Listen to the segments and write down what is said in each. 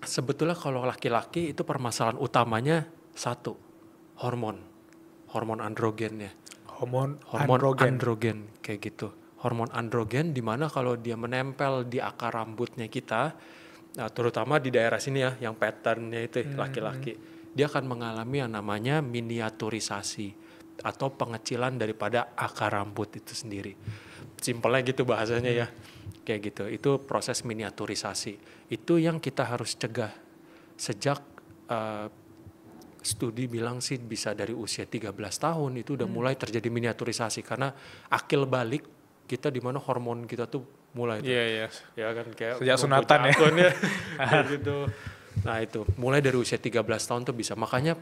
Sebetulnya kalau laki-laki itu permasalahan utamanya satu, hormon, hormon androgennya, Hormon hormon androgen. androgen kayak gitu. Hormon androgen di mana kalau dia menempel di akar rambutnya kita, nah, terutama di daerah sini ya, yang patternnya itu laki-laki, dia akan mengalami yang namanya miniaturisasi atau pengecilan daripada akar rambut itu sendiri. Simpelnya gitu bahasanya ya, kayak gitu. Itu proses miniaturisasi. Itu yang kita harus cegah sejak studi bilang sih bisa dari usia 13 tahun itu udah mulai terjadi miniaturisasi karena akil balik kita di mana hormon kita tuh mulai tuh. Iya. Ya kan kayak Sejak sunatan ya. kayak gitu. Nah itu mulai dari usia 13 tahun tuh bisa. Makanya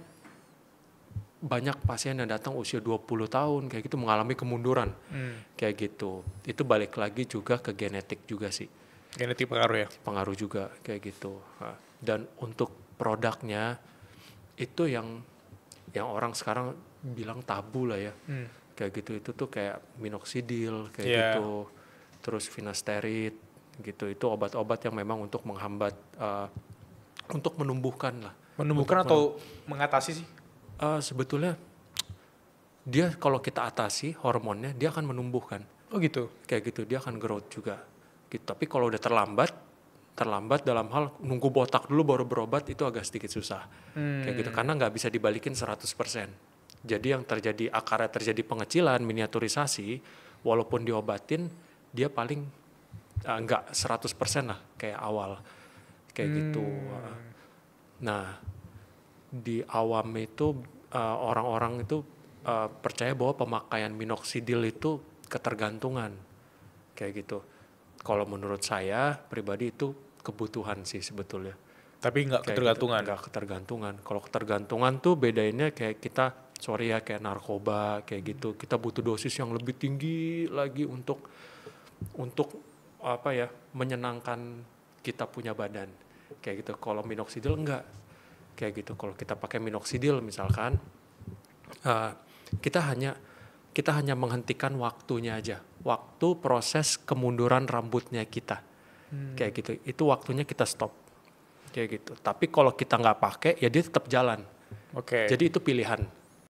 banyak pasien yang datang usia 20 tahun kayak gitu mengalami kemunduran. Kayak gitu. Itu balik lagi juga ke genetik juga sih. Genetik pengaruh ya. Pengaruh juga kayak gitu. Nah, dan untuk produknya itu yang orang sekarang bilang tabu lah ya. Kayak gitu. Itu tuh kayak minoxidil kayak gitu. Terus finasteride gitu. Itu obat-obat yang memang untuk menghambat untuk menumbuhkan lah. Menumbuhkan atau mengatasi sih? Sebetulnya dia kalau kita atasi hormonnya dia akan menumbuhkan. Oh gitu. Kayak gitu dia akan growth juga. Gitu. Tapi kalau udah terlambat dalam hal nunggu botak dulu baru berobat itu agak sedikit susah. Kayak gitu karena nggak bisa dibalikin 100%. Jadi yang terjadi akarnya terjadi pengecilan, miniaturisasi, walaupun diobatin dia paling nggak 100% lah kayak awal. Kayak gitu. Nah, di awam itu orang-orang itu percaya bahwa pemakaian minoxidil itu ketergantungan kayak gitu. Kalau menurut saya pribadi itu kebutuhan sih sebetulnya. Tapi nggak ketergantungan. Gitu. Nggak ketergantungan. Kalau ketergantungan tuh bedainnya kayak kita kayak narkoba kayak gitu. Kita butuh dosis yang lebih tinggi lagi untuk apa ya menyenangkan kita punya badan kayak gitu. Kalau minoxidil enggak kayak gitu. Kalau kita pakai minoxidil misalkan kita hanya menghentikan waktunya aja, waktu proses kemunduran rambutnya kita kayak gitu. Itu waktunya kita stop kayak gitu. Tapi kalau kita nggak pakai ya dia tetap jalan. Oke. Jadi itu pilihan